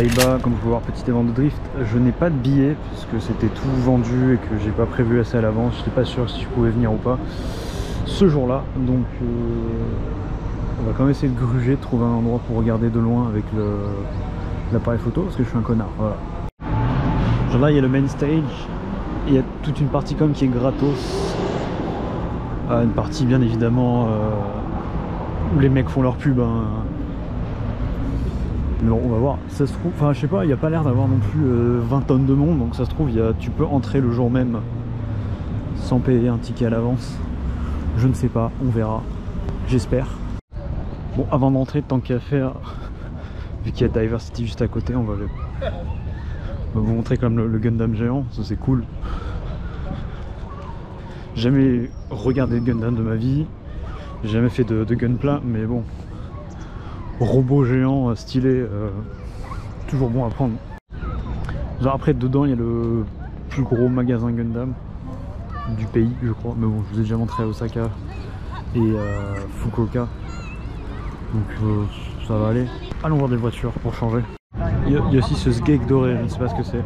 Odaiba, comme vous pouvez voir, petit événement de drift. Je n'ai pas de billets puisque c'était tout vendu et que j'ai pas prévu assez à l'avance. Je n'étais pas sûr si je pouvais venir ou pas ce jour-là. Donc on va quand même essayer de gruger, de trouver un endroit pour regarder de loin avec l'appareil photo parce que je suis un connard. Voilà. Genre là il y a le main stage, il y a toute une partie comme qui est gratos. Une partie bien évidemment où les mecs font leur pub. Hein. Mais bon, on va voir, ça se trouve, enfin je sais pas, il n'y a pas l'air d'avoir non plus 20 tonnes de monde, donc ça se trouve, tu peux entrer le jour même sans payer un ticket à l'avance. Je ne sais pas, on verra, j'espère. Bon, avant d'entrer, tant qu'à faire, vu qu'il y a Diversity juste à côté, on va vous montrer quand même le Gundam géant, ça c'est cool. Jamais regardé de Gundam de ma vie, j'ai jamais fait de Gunpla, mais bon. Robot géant stylé, toujours bon à prendre. Genre après dedans il y a le plus gros magasin Gundam du pays je crois, mais bon je vous ai déjà montré à Osaka et Fukuoka, donc ça va aller. Allons voir des voitures pour changer. Il y a aussi ce Sgek doré, je ne sais pas ce que c'est.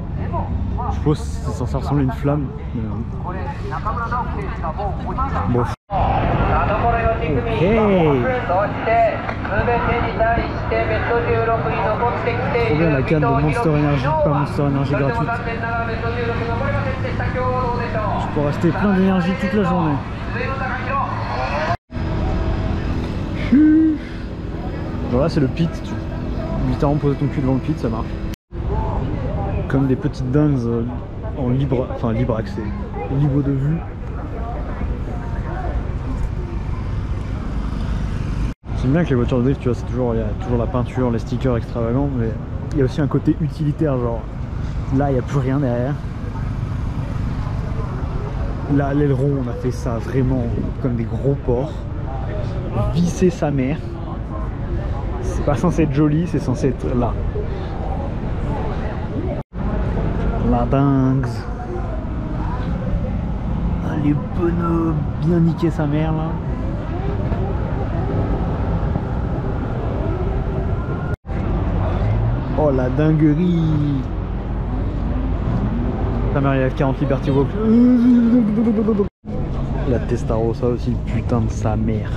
Je suppose que c'est censé ressembler à une flamme. Mais... bon. Ok. Trop bien la canne de Monster Energy, pas Monster Energy gratuite. Je peux rester plein d'énergie toute la journée. Genre là c'est le pit, tu peux littéralement poser ton cul devant le pit, ça marche. Comme des petites dingues en libre accès, libre de vue. J'aime bien que les voitures de drift, tu vois, il y a toujours la peinture, les stickers extravagants, mais il y a aussi un côté utilitaire, genre là il n'y a plus rien derrière. Là l'aileron, on a fait ça vraiment comme des gros porcs, visser sa mère. C'est pas censé être joli, c'est censé être là. La dingue. Ah, les pneus bien niquer sa mère là. Oh la dinguerie. Ta mère il y a 40 Liberty Walk. La Testarossa aussi, le putain de sa mère.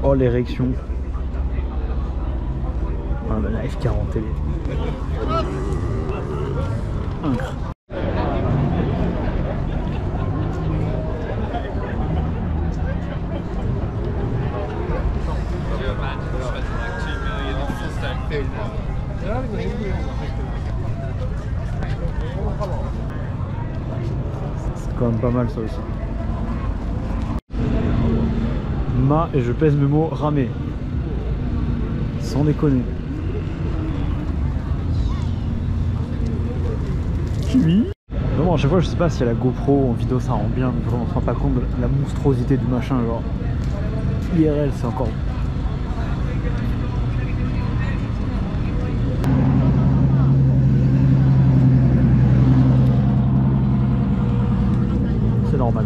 Oh l'érection. Ah bah la F40 elle est incroyable. C'est quand même pas mal ça aussi. Et je pèse mes mots, ramé. Sans déconner. Oui. Vraiment à chaque fois je sais pas si à la GoPro en vidéo ça rend bien, mais vraiment on se rend pas compte de la monstruosité du machin, genre IRL c'est encore. C'est normal.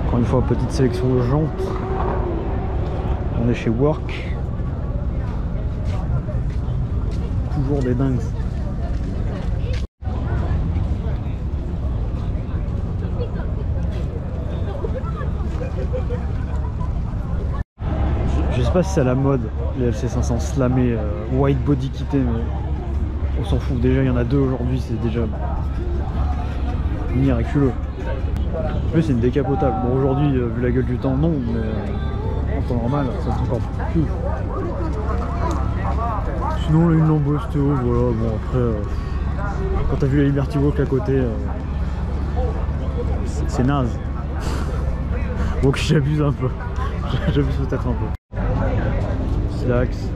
Encore une fois, petite sélection de jantes. On est chez Work. Toujours des dingues. Je sais pas si c'est à la mode les LC500 slamés white body kitté, mais on s'en fout. Déjà il y en a deux aujourd'hui, c'est déjà miraculeux. En plus c'est une décapotable. Bon aujourd'hui vu la gueule du temps non, mais en temps normal ça c'est encore plus. Sinon on a une Lambo STO, voilà. Bon après quand t'as vu la Liberty Walk à côté, c'est naze. Donc j'abuse un peu. J'abuse peut-être un peu. Slax.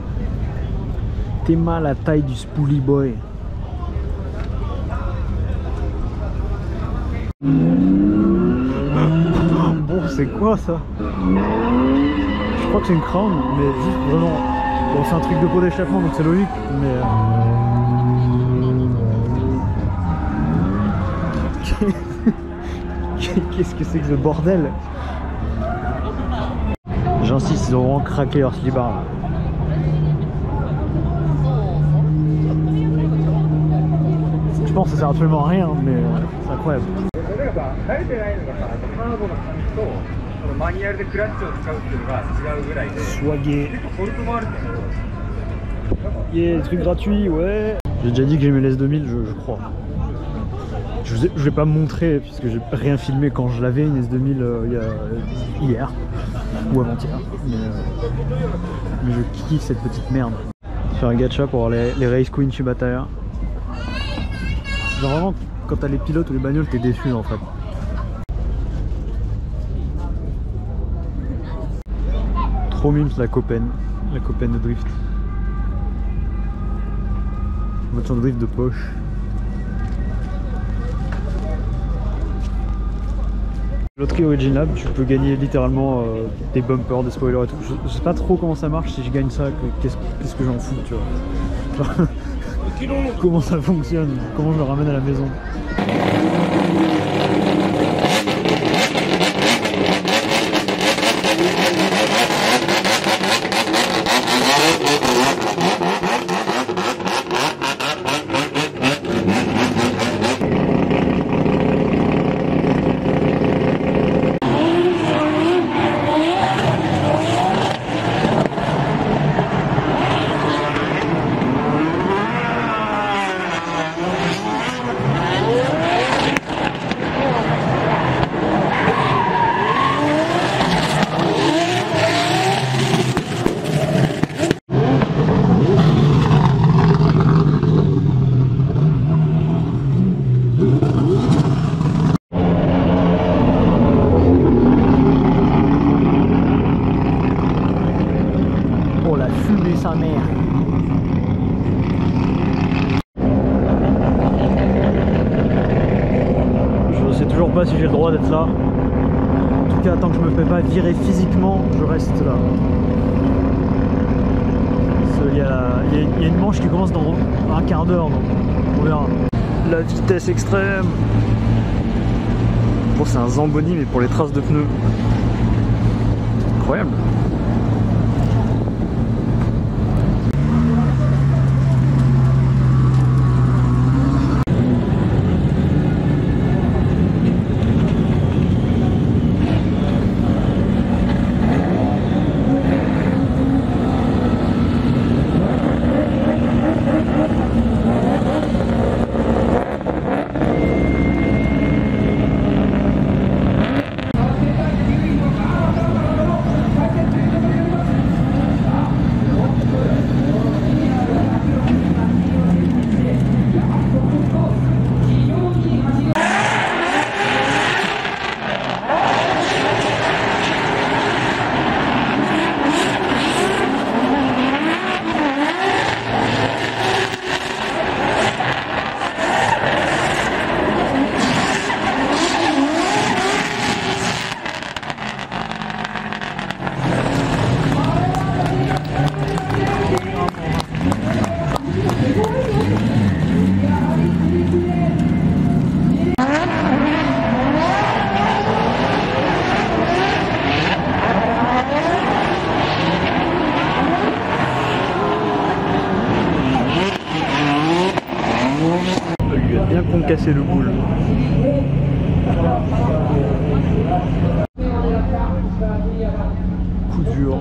T'es mal la taille du Spoolie Boy. Bon, c'est quoi ça? Je crois que c'est une Crown, mais juste vraiment. Bon, c'est un truc de pot d'échappement donc c'est logique, mais. Qu'est-ce que c'est que ce bordel? J'insiste, ils ont vraiment craqué leur slibard là. Je pense que ça sert absolument à rien, mais c'est incroyable. Swagué. Yeah, des trucs gratuits, ouais. J'ai déjà dit que j'aimais l'S2000, je crois. Je vais pas me montrer puisque j'ai rien filmé quand je l'avais une S2000 hier ou avant-hier. Mais je kiffe cette petite merde. Faire un gacha pour avoir les Race Queen Shibataya. Genre vraiment, quand t'as les pilotes ou les bagnoles, t'es déçu en fait. Trop mimes la Copen de drift. Voiture de drift de poche. Loterie originale, tu peux gagner littéralement des bumpers, des spoilers et tout. Je sais pas trop comment ça marche, si je gagne ça, qu'est-ce que j'en fous, tu vois. Genre, comment ça fonctionne, comment je le ramène à la maison. Sa mère. Je sais toujours pas si j'ai le droit d'être là. En tout cas, tant que je me fais pas virer physiquement, je reste là. Il y a une manche qui commence dans un quart d'heure, donc on verra. La vitesse extrême. Bon, c'est un Zamboni, mais pour les traces de pneus. Incroyable. Casser le boule. Coup dur.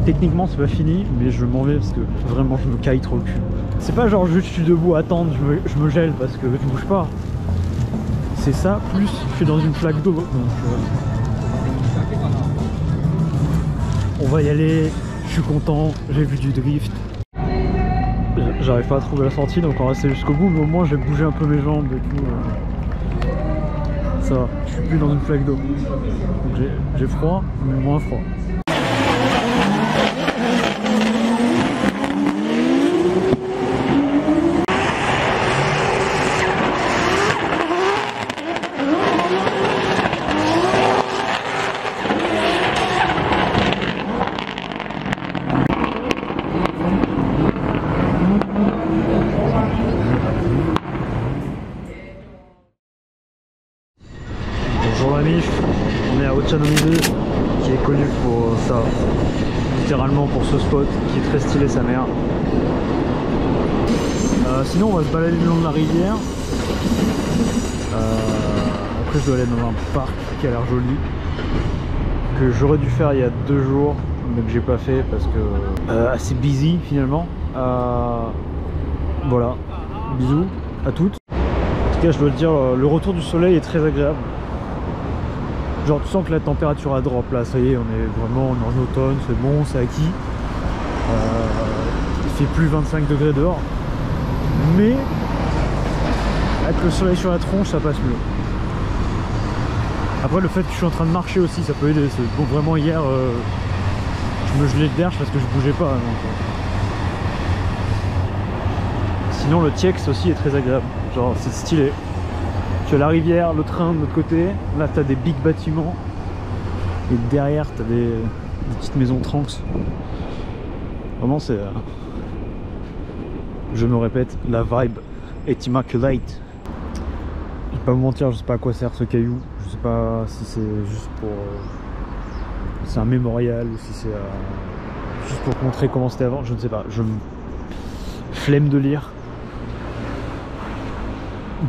Techniquement c'est pas fini, mais je m'en vais parce que vraiment je me caille trop le cul. C'est pas genre juste je suis debout à attendre, je me gèle parce que je bouge pas. C'est ça, plus je suis dans une flaque d'eau. Donc on va y aller, je suis content, j'ai vu du drift. J'arrive pas à trouver la sortie donc on va rester jusqu'au bout, mais au moins j'ai bougé un peu mes jambes et tout. Ça va, je suis plus dans une flaque d'eau. Donc j'ai froid, mais moins froid. Bonjour la MIF, on est à Ochanomizu qui est connu pour ça, littéralement pour ce spot qui est très stylé sa mère. Sinon on va se balader le long de la rivière. Après je dois aller dans un parc qui a l'air joli, que j'aurais dû faire il y a 2 jours mais que j'ai pas fait parce que assez busy finalement. Voilà, bisous à toutes. En tout cas je dois le dire, le retour du soleil est très agréable. Genre tu sens que la température a drop là, ça y est, on est vraiment en automne, c'est bon, c'est acquis. Il fait plus 25 degrés dehors. Mais avec le soleil sur la tronche, ça passe mieux. Après le fait que je suis en train de marcher aussi, ça peut aider. Bon, vraiment hier, je me gelais de derche parce que je bougeais pas. Donc, sinon le TIEX aussi est très agréable, genre c'est stylé. Tu as la rivière, le train de l'autre côté, là tu as des big bâtiments et derrière tu as des petites maisons tranks. Vraiment c'est, je me répète, la vibe est immaculate. Je vais pas vous mentir, je sais pas à quoi sert ce caillou, je sais pas si c'est juste pour... c'est un mémorial ou si c'est juste pour montrer comment c'était avant, je ne sais pas, je me flemme de lire.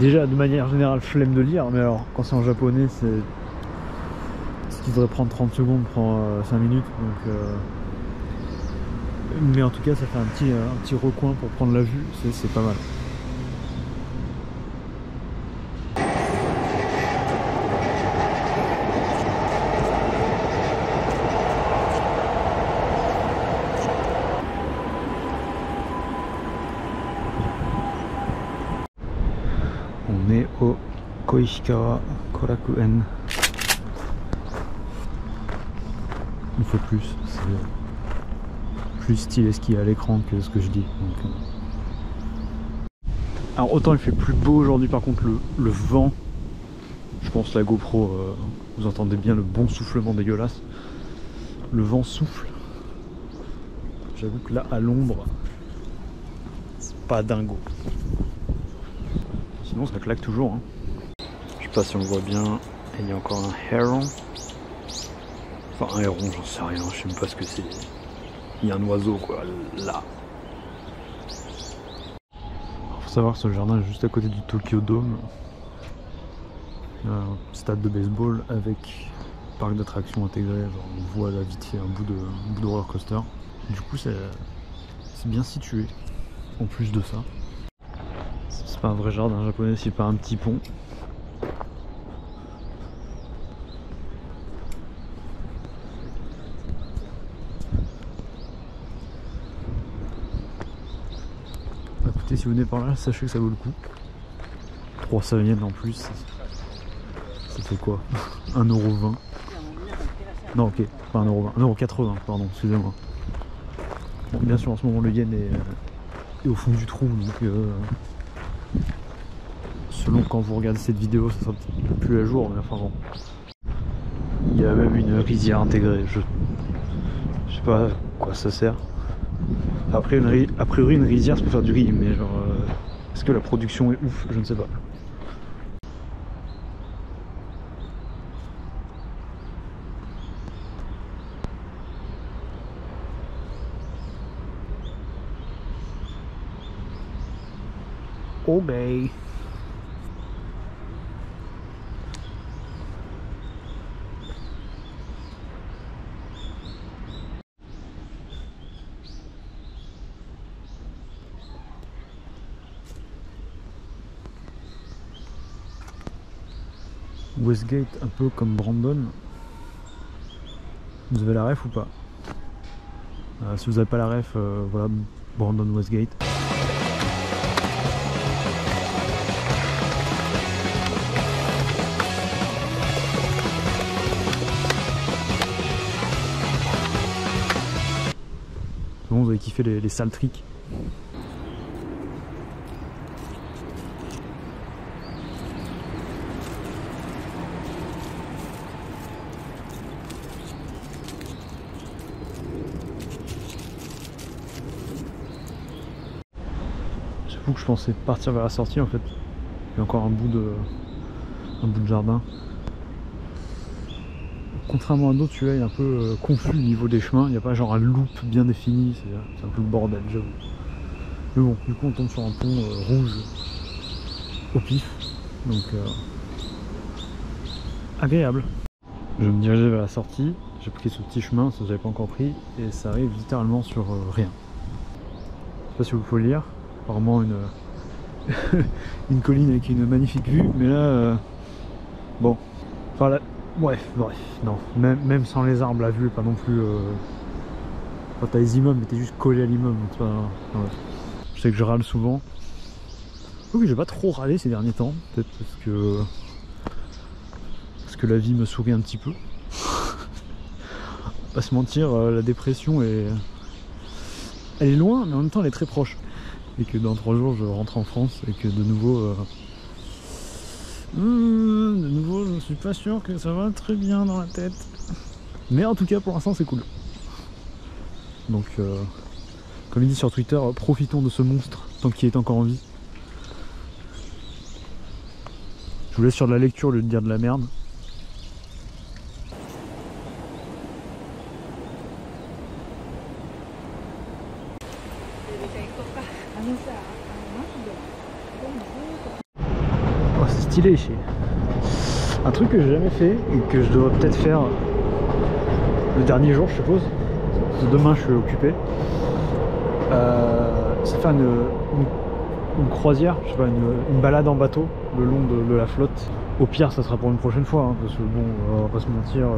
Déjà de manière générale flemme de lire, mais alors quand c'est en japonais c'est ce qui devrait prendre 30 secondes prend 5 minutes donc mais en tout cas ça fait un petit recoin pour prendre la vue, c'est pas mal. On est au Koishikawa Korakuen. Une fois de plus, c'est plus stylé ce qu'il y a à l'écran que ce que je dis. Donc, alors autant il fait plus beau aujourd'hui, par contre le vent, je pense la GoPro, vous entendez bien le bon soufflement dégueulasse. Le vent souffle. J'avoue que là à l'ombre, c'est pas dingo. Sinon ça claque toujours. Hein. Je sais pas si on voit bien, il y a encore un héron. Enfin un héron, j'en sais rien, je sais même pas ce que c'est. Il y a un oiseau quoi, là. Faut savoir que ce jardin est juste à côté du Tokyo Dome. Un stade de baseball avec parc d'attractions intégré. Genre on voit là vite fait un bout de roller coaster. Du coup c'est bien situé. En plus de ça. C'est pas un vrai jardin japonais, c'est pas un petit pont. Écoutez, si vous venez par là, sachez que ça vaut le coup. 300 yens en plus, ça fait quoi? 1,20 €. Non, ok, pas 1,20 €, 1,80 €, pardon, excusez-moi. Bon, bien sûr, en ce moment, le yen est au fond du trou, donc selon quand vous regardez cette vidéo, ça sera peut-être plus à jour, mais enfin bon. Il y a même une rizière intégrée, je sais pas à quoi ça sert. Après, a priori, une rizière, c'est pour faire du riz, mais genre, est-ce que la production est ouf? Je ne sais pas. Ok. Westgate, un peu comme Brandon. Vous avez la ref ou pas? Si vous n'avez pas la ref, voilà, Brandon Westgate. Bon, vous avez kiffé les sales tricks. J'avoue que je pensais partir vers la sortie en fait. Il y a encore un bout de jardin. Contrairement à d'autres, celui-là est un peu confus au niveau des chemins. Il n'y a pas genre un loop bien défini. C'est un peu le bordel, j'avoue. Mais bon, du coup on tombe sur un pont rouge au pif. Donc agréable. Je me dirigeais vers la sortie. J'ai pris ce petit chemin, ça j'avais pas encore pris. Et ça arrive littéralement sur rien. Je sais pas si vous pouvez le lire. Apparemment une colline avec une magnifique vue, mais là bon, enfin là, bref, non, même sans les arbres, la vue est pas non plus quand t'as les immeubles mais t'es juste collé à l'immeuble, ouais. Je sais que je râle souvent. Oui, j'ai pas trop râlé ces derniers temps, peut-être parce que la vie me sourit un petit peu. Pas se mentir, la dépression elle est loin, mais en même temps elle est très proche. Et que dans 3 jours je rentre en France et que de nouveau je suis pas sûr que ça va très bien dans la tête. Mais en tout cas pour l'instant c'est cool. Donc comme il dit sur Twitter, profitons de ce monstre tant qu'il est encore en vie. Je vous laisse sur de la lecture au lieu de dire de la merde. Oh, c'est stylé ici. Un truc que j'ai jamais fait et que je devrais peut-être faire le dernier jour, je suppose. Demain je suis occupé. C'est faire une croisière, je sais pas, une balade en bateau le long de la flotte. Au pire ça sera pour une prochaine fois, hein, parce que bon, on va pas se mentir,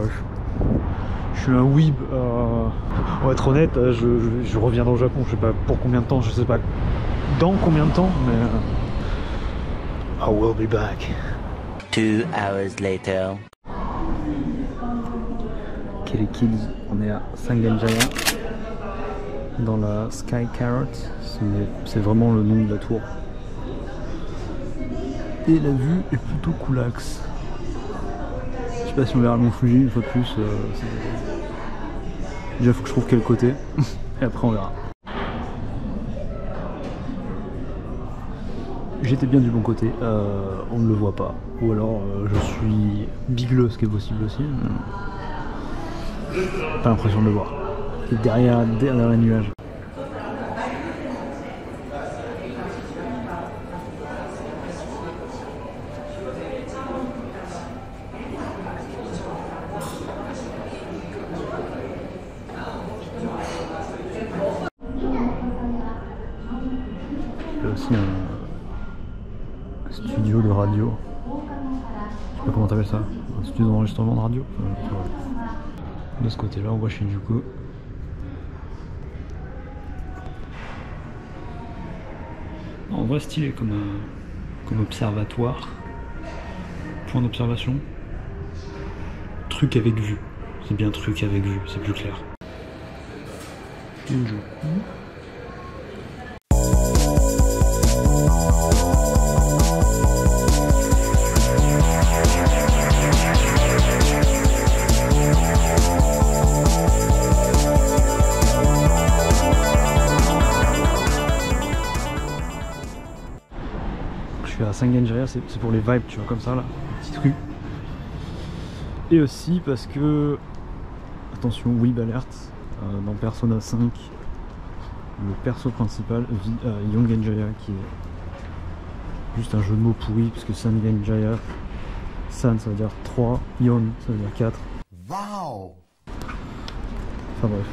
je suis un weeb. Pour être honnête, je reviendrai au Japon, je sais pas pour combien de temps, je sais pas dans combien de temps, mais I will be back. 2 hours later. Ok les kids, on est à Sangenjaya dans la Sky Carrot, c'est vraiment le nom de la tour. Et la vue est plutôt coolax. Je sais pas si on verra le mont Fuji une fois de plus. Déjà faut que je trouve quel côté et après on verra. J'étais bien du bon côté, on ne le voit pas. Ou alors je suis bigleux, ce qui est possible aussi. Pas l'impression de le voir. Et derrière les nuages. Il y a aussi un studio de radio. Je sais pas comment t'appelles ça. Un studio d'enregistrement de radio. De ce côté là on voit Shinjuku. En vrai stylé comme observatoire. Point d'observation. Truc avec vue. C'est bien truc avec vue, c'est plus clair. Shinjuku. Je suis à Sangenjaya, c'est pour les vibes, tu vois, comme ça là, petite rue. Et aussi parce que, attention, Weeb Alert, dans Persona 5, le perso principal vit à Yongenjaya, qui est Juste un jeu de mots pourri parce que San Gang Jaya, San ça veut dire 3, Yon ça veut dire 4. Waouh. Enfin bref.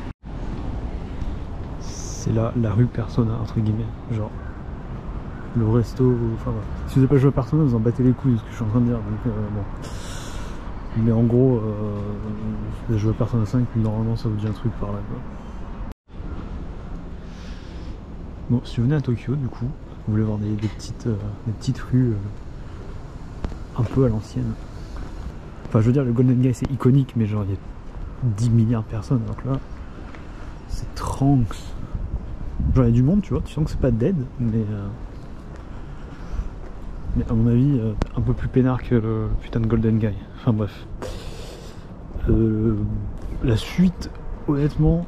C'est là la rue Persona entre guillemets, genre le resto, enfin voilà. Si vous n'avez pas joué à Persona, vous en battez les couilles de ce que je suis en train de dire, donc bon. Mais en gros, si vous avez joué à Persona 5, normalement ça vous dit un truc par là quoi. Bon, si vous venez à Tokyo du coup, vous voulez voir des petites rues un peu à l'ancienne. Enfin je veux dire le Golden Gate c'est iconique mais genre il y a 10 milliards de personnes donc là c'est Trunks. Genre il y a du monde tu vois, tu sens que c'est pas dead mais à mon avis un peu plus peinard que le putain de Golden Guy. Enfin bref. La suite honnêtement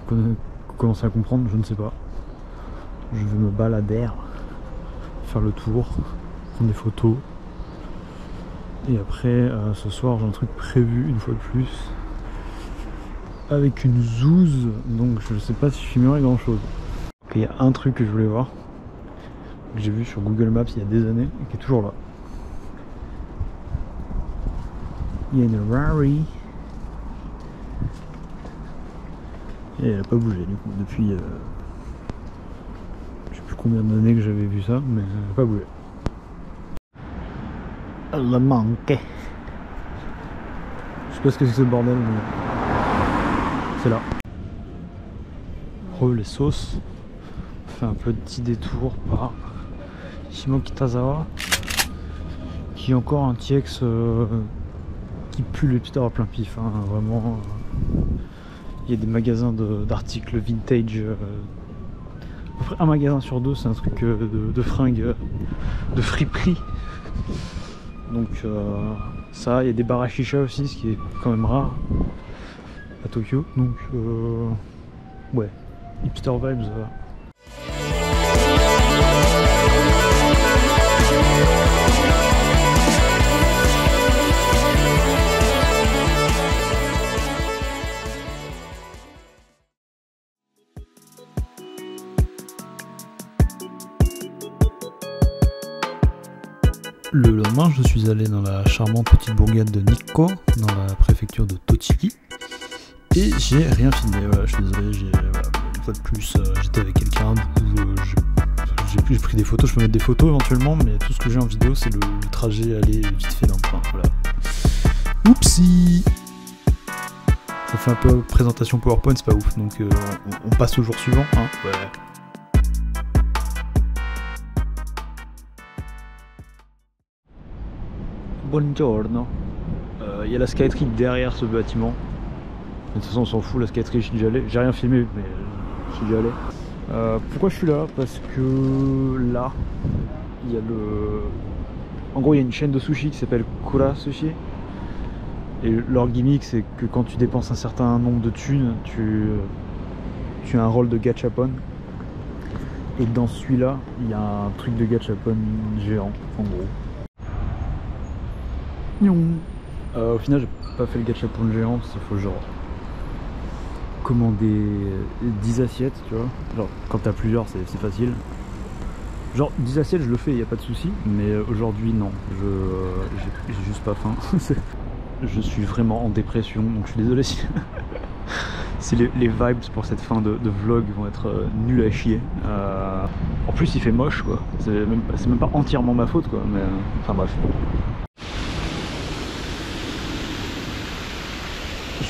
vous commencez à comprendre, je ne sais pas. Je vais me balader, faire le tour, prendre des photos. Et après ce soir j'ai un truc prévu une fois de plus. Avec une zouze, donc je sais pas si je filmerai grand chose. Il y a un truc que je voulais voir, que j'ai vu sur Google Maps il y a des années et qui est toujours là. Il y a une Rari. Et elle n'a pas bougé du coup depuis je sais plus combien d'années que j'avais vu ça, mais elle n'a pas bougé. Elle a manqué. Je sais pas ce que c'est que ce bordel mais c'est là. Les sauces. On fait un petit détour par Shimokitazawa, qui est encore un TX qui pue le hipster à plein pif, hein, vraiment. Il y a des magasins d'articles vintage. À peu près un magasin sur deux, c'est un truc de fringues, de friperie. Donc ça, il y a des bars à chicha aussi, ce qui est quand même rare à Tokyo. Donc ouais, hipster vibes. Le lendemain, je suis allé dans la charmante petite bourgade de Nikko, dans la préfecture de Tochigi, et j'ai rien filmé. Voilà, je suis désolé, voilà, une fois de plus, j'étais avec quelqu'un, du coup j'ai pris des photos, je peux mettre des photos éventuellement, mais tout ce que j'ai en vidéo, c'est le trajet aller vite fait dans le train. Voilà. Oupsie! Ça fait un peu présentation PowerPoint, c'est pas ouf, donc on passe au jour suivant. Hein, ouais. Buongiorno. Il y a la Skytree derrière ce bâtiment. De toute façon on s'en fout, la Skytree je suis déjà allé. J'ai rien filmé mais je suis déjà allé. Pourquoi je suis là? Parce que là il y a le... En gros il y a une chaîne de sushi qui s'appelle Kura Sushi. Et leur gimmick c'est que quand tu dépenses un certain nombre de thunes, tu as un rôle de gachapon. Et dans celui-là, il y a un truc de gachapon géant en gros. Au final j'ai pas fait le gachapon géant parce qu'il faut genre commander 10 assiettes tu vois, genre quand t'as plusieurs c'est facile, genre 10 assiettes je le fais, y a pas de souci, mais aujourd'hui non, j'ai juste pas faim. Je suis vraiment en dépression donc je suis désolé si, si les vibes pour cette fin de vlog vont être nuls à chier. En plus il fait moche quoi, c'est même pas entièrement ma faute quoi, mais enfin bref.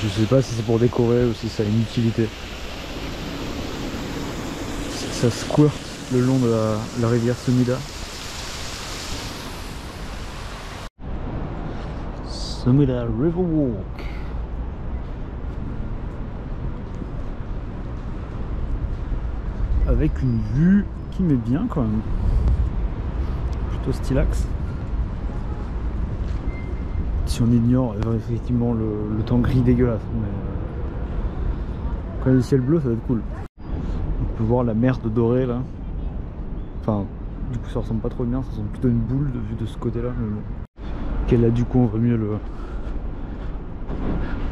Je sais pas si c'est pour décorer ou si ça a une utilité. Ça squirt le long de la rivière Sumida. Sumida River Walk. Avec une vue qui met bien quand même. Plutôt stylax. Si on ignore effectivement le temps gris dégueulasse, mais quand il y a le ciel bleu ça va être cool. On peut voir la mer de doré là, enfin du coup ça ressemble pas trop bien, ça ressemble plutôt à une boule de vue de ce côté là, mais bon. Ok là du coup on voit mieux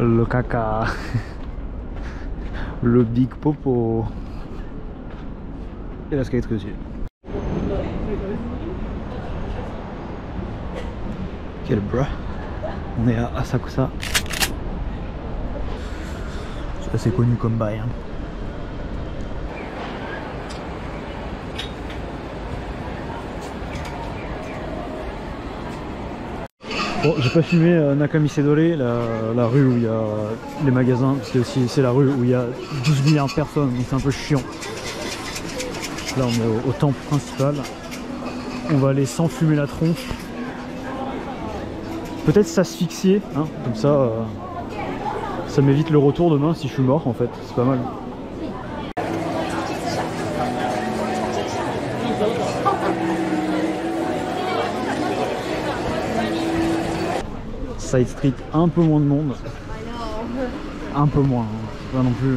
le caca, le big popo et la Skytree aussi. Quel bras. On est à Asakusa. C'est assez connu comme bail. Hein. Bon, j'ai pas filmé Nakamisedore, la rue où il y a les magasins, c'est la rue où il y a 12 milliards de personnes, donc c'est un peu chiant. Là on est au temple principal. On va aller s'enfumer la tronche. Peut-être s'asphyxier, hein, comme ça, ça m'évite le retour demain si je suis mort en fait, c'est pas mal. Side Street, un peu moins de monde. Un peu moins, hein. Pas non plus.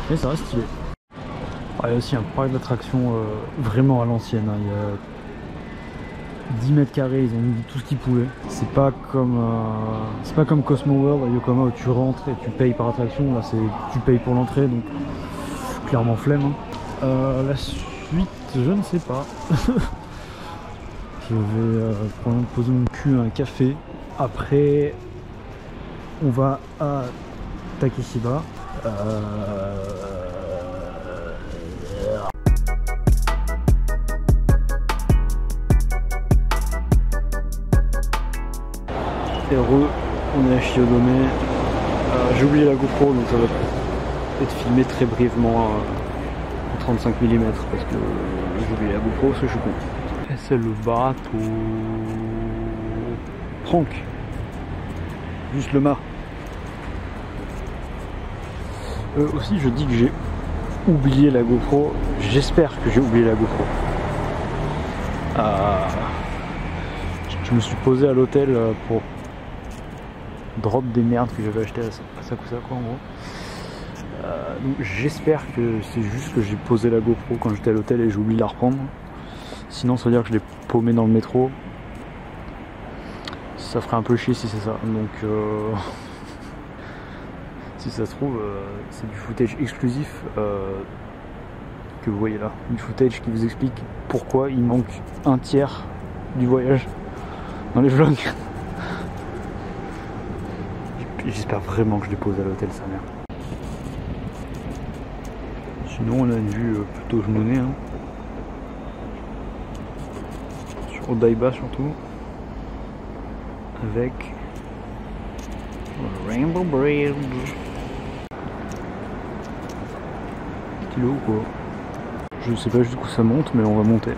Mais ça reste stylé. Ah, il y a aussi un parc d'attractions vraiment à l'ancienne. Hein. Il y a 10 mètres carrés, ils ont mis tout ce qu'ils pouvaient. C'est pas comme Cosmo World à Yokohama où tu rentres et tu payes par attraction. Là, tu payes pour l'entrée, donc clairement flemme. Hein. La suite, je ne sais pas. Je vais probablement poser mon cul à un café. Après, on va à Takeshiba. Heureux, on est à Shiodome. J'ai oublié la GoPro, donc ça va être filmé très brièvement en 35 mm parce que j'ai oublié la GoPro, parce que je suis con. Et c'est le bateau Franck, juste le mât. Aussi je dis que j'ai oublié la GoPro, j'espère que j'ai oublié la GoPro. Je me suis posé à l'hôtel pour drop des merdes que j'avais acheté à Sakusa quoi en gros. Donc j'espère que c'est juste que j'ai posé la GoPro quand j'étais à l'hôtel et j'ai oublié de la reprendre. Sinon ça veut dire que je l'ai paumé dans le métro. Ça ferait un peu chier si c'est ça. Donc si ça se trouve c'est du footage exclusif que vous voyez là. Du footage qui vous explique pourquoi il manque un tiers du voyage dans les vlogs. J'espère vraiment que je l'ai posé à l'hôtel sa mère. Sinon on a une vue plutôt genounée hein. Sur Odaiba surtout. Avec Rainbow Bridge. Stylo ou quoi? Je sais pas jusqu'où ça monte mais on va monter.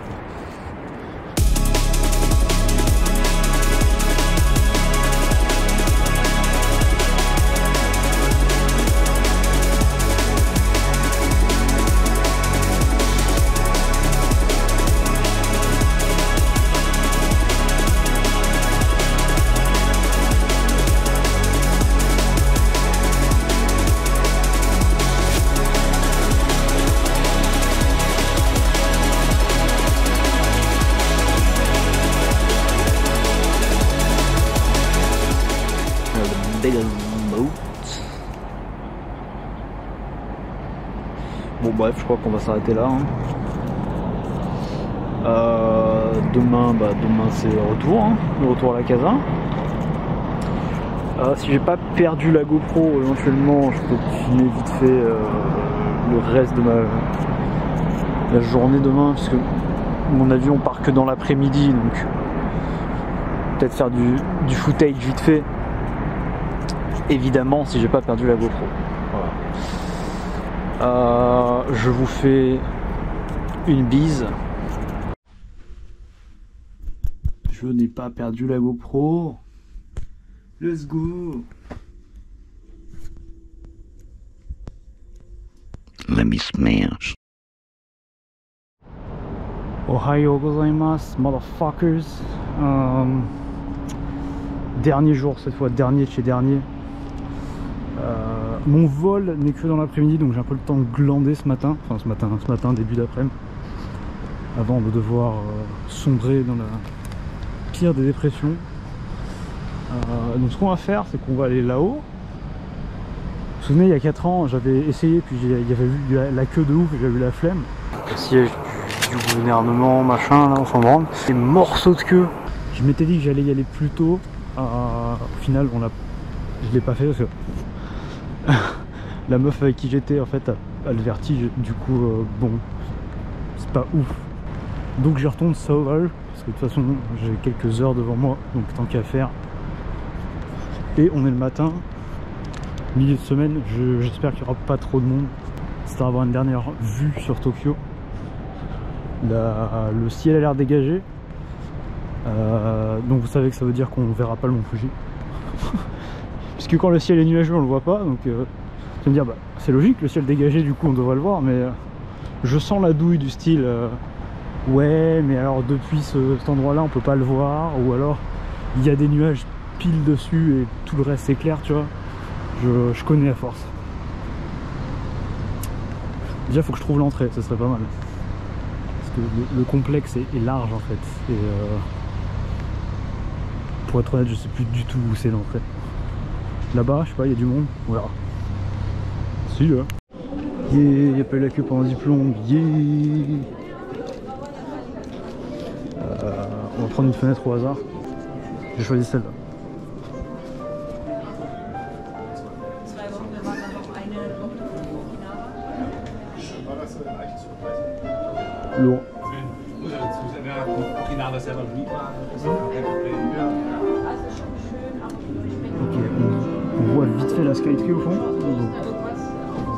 Bon bref, je crois qu'on va s'arrêter là. Hein. Demain c'est le retour, hein, le retour à la casa. Si j'ai pas perdu la GoPro, éventuellement je peux filmer vite fait le reste de la journée demain, parce que mon avion part que dans l'après-midi, donc peut-être faire du footage vite fait. Évidemment si j'ai pas perdu la GoPro. Voilà. Je vous fais une bise. Je n'ai pas perdu la GoPro. Let's go. Let me smash. Ohayo gozaimasu, motherfuckers. Dernier jour cette fois, dernier de chez dernier. Mon vol n'est que dans l'après-midi, donc j'ai un peu le temps de glander ce matin, début d'après-midi, avant de devoir sombrer dans la pire des dépressions. Donc ce qu'on va faire, c'est qu'on va aller là-haut. Vous vous souvenez, il y a 4 ans, j'avais essayé, puis il y avait eu la queue de ouf et j'avais eu la flemme. Le siège du du gouvernement, machin, là, on s'en branle. Des morceaux de queue. Je m'étais dit que j'allais y aller plus tôt. Au final, je l'ai pas fait parce que la meuf avec qui j'étais, en fait, a le vertige. Du coup, bon, c'est pas ouf. Donc j'y retourne solo, parce que de toute façon, j'ai quelques heures devant moi, donc tant qu'à faire. Et on est le matin, milieu de semaine, j'espère qu'il n'y aura pas trop de monde. C'est à avoir une dernière vue sur Tokyo. Le ciel a l'air dégagé. Donc vous savez que ça veut dire qu'on ne verra pas le Mont Fuji. Puisque quand le ciel est nuageux, on le voit pas. Donc tu vas me dire, bah, c'est logique, le ciel dégagé, du coup on devrait le voir. Mais je sens la douille du style, ouais, mais alors depuis cet endroit-là, on peut pas le voir. Ou alors il y a des nuages pile dessus et tout le reste c'est clair, tu vois. Je connais à force. Déjà faut que je trouve l'entrée, ça serait pas mal. Parce que le complexe est large en fait. Et pour être honnête, je sais plus du tout où c'est l'entrée. Là-bas, je sais pas, il y a du monde, on verra. Si là. Yeah, il n'y a pas eu la queue pendant 10 plombes. Yeah. On va prendre une fenêtre au hasard. J'ai choisi celle-là. Lourd. Ok, on voit vite fait la Skytree au fond. Donc,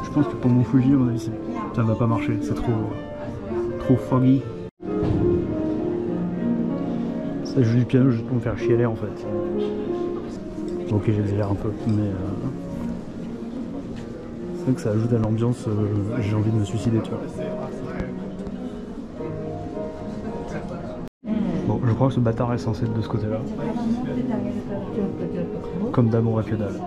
je pense que pour mon Fuji, à mon avis, ça ne va pas marcher. C'est trop foggy. Ça joue du piano juste pour me faire chialer en fait. Ok, j'exagère un peu, mais c'est vrai que ça ajoute à l'ambiance. J'ai envie de me suicider, tu vois. Bon, je crois que ce bâtard est censé être de ce côté-là. Comme d'hab, on voit que dalle.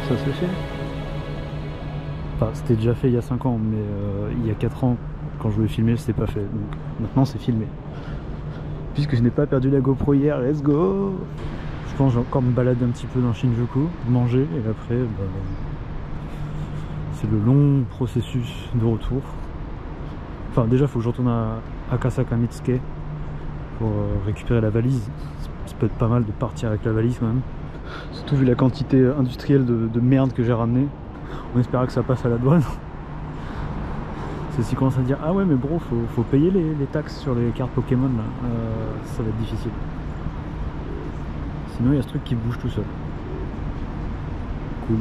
Ça se fait. Enfin, c'était déjà fait il y a 5 ans, mais il y a 4 ans, quand je voulais filmer, c'était pas fait. Donc maintenant, c'est filmé. Puisque je n'ai pas perdu la GoPro hier, let's go! Je pense que je vais encore me balader un petit peu dans Shinjuku, manger, et après, bah, c'est le long processus de retour. Enfin, déjà, il faut que je retourne à Akasaka Mitsuke pour récupérer la valise. Ça peut être pas mal de partir avec la valise quand même. Surtout vu la quantité industrielle de merde que j'ai ramené. On espéra que ça passe à la douane. C'est s'ils commencent à dire ah ouais mais bro faut payer les taxes sur les cartes Pokémon là, ça va être difficile. Sinon il y a ce truc qui bouge tout seul. Cool.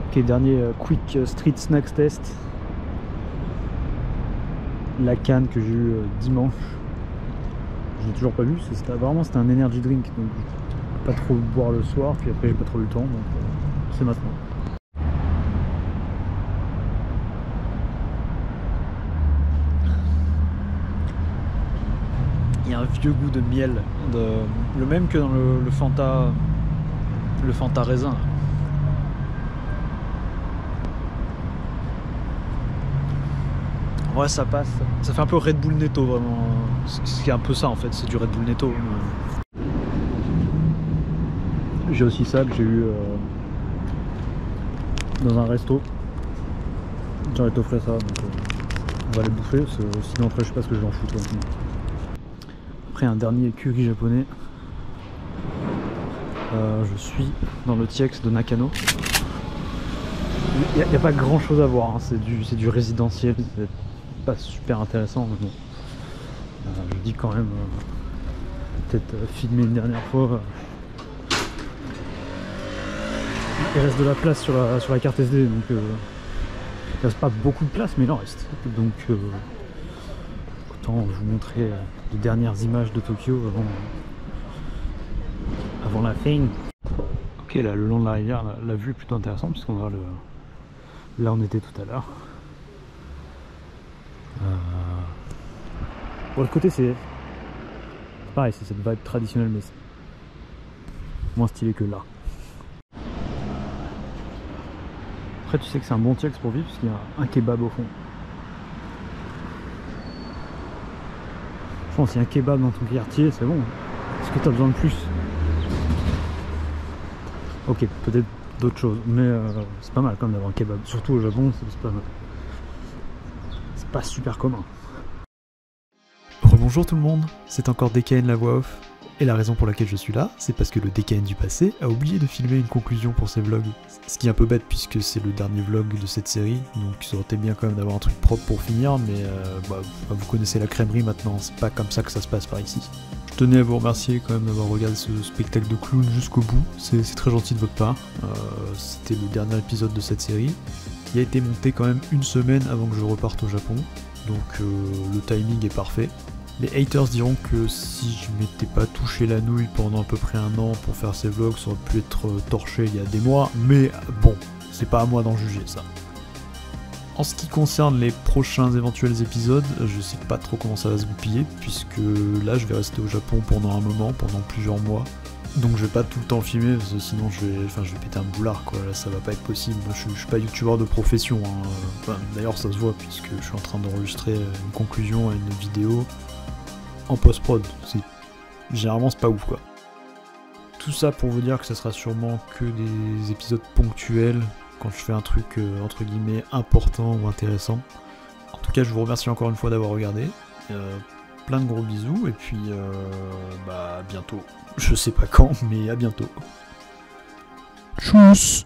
Ok, dernier quick street snacks test. La canne que j'ai eue dimanche. Je l'ai toujours pas vu, c'était un energy drink, donc je peux pas trop le boire le soir, puis après j'ai pas trop eu le temps, donc c'est maintenant. Il y a un vieux goût de miel, le même que dans le Fanta raisin. Ouais, ça passe. Ça fait un peu Red Bull Netto, vraiment. C'est un peu ça en fait, c'est du Red Bull Netto. J'ai aussi ça que j'ai eu dans un resto. J'aurais t'offert ça, donc on va les bouffer. Sinon après je sais pas ce que je vais en foutre. Après un dernier curry japonais. Je suis dans le TX de Nakano. Il n'y a pas grand chose à voir, hein. C'est du résidentiel. Pas super intéressant, mais bon, je dis quand même peut-être filmer une dernière fois Il reste de la place sur la carte SD, donc il reste pas beaucoup de place, mais il en reste. Donc autant vous montrer les dernières images de Tokyo avant la fin. Ok, là le long de la rivière, la vue est plutôt intéressante puisqu'on voit là on était tout à l'heure. Bon, le côté c'est pareil, c'est cette vibe traditionnelle, mais c'est moins stylé que là. Après tu sais que c'est un bon texte pour vivre parce qu'il y a un kebab au fond. Je pense qu'il y a un kebab dans ton quartier, c'est bon. Est-ce que tu as besoin de plus? Ok, peut-être d'autres choses, mais c'est pas mal quand même d'avoir un kebab. Surtout au Japon, c'est pas mal. C'est pas super commun. Rebonjour tout le monde, c'est encore DKN la voix off. Et la raison pour laquelle je suis là, c'est parce que le DKN du passé a oublié de filmer une conclusion pour ses vlogs. Ce qui est un peu bête puisque c'est le dernier vlog de cette série, donc ça aurait été bien quand même d'avoir un truc propre pour finir, mais vous connaissez la crèmerie maintenant, c'est pas comme ça que ça se passe par ici. Je tenais à vous remercier quand même d'avoir regardé ce spectacle de clown jusqu'au bout, c'est très gentil de votre part. C'était le dernier épisode de cette série, qui a été monté quand même une semaine avant que je reparte au Japon, donc le timing est parfait. Les haters diront que si je m'étais pas touché la nouille pendant à peu près un an pour faire ces vlogs, ça aurait pu être torché il y a des mois, mais bon, c'est pas à moi d'en juger ça. En ce qui concerne les prochains éventuels épisodes, je sais pas trop comment ça va se goupiller, puisque là je vais rester au Japon pendant un moment, pendant plusieurs mois. Donc je vais pas tout le temps filmer, parce que sinon je vais péter un boulard quoi, là ça va pas être possible. Moi, je suis pas youtubeur de profession, hein. D'ailleurs ça se voit, puisque je suis en train d'enregistrer une conclusion à une vidéo en post-prod, généralement c'est pas ouf quoi. Tout ça pour vous dire que ça sera sûrement que des épisodes ponctuels, quand je fais un truc entre guillemets important ou intéressant. En tout cas je vous remercie encore une fois d'avoir regardé, plein de gros bisous et puis à bientôt. Je sais pas quand mais à bientôt. Tchuss.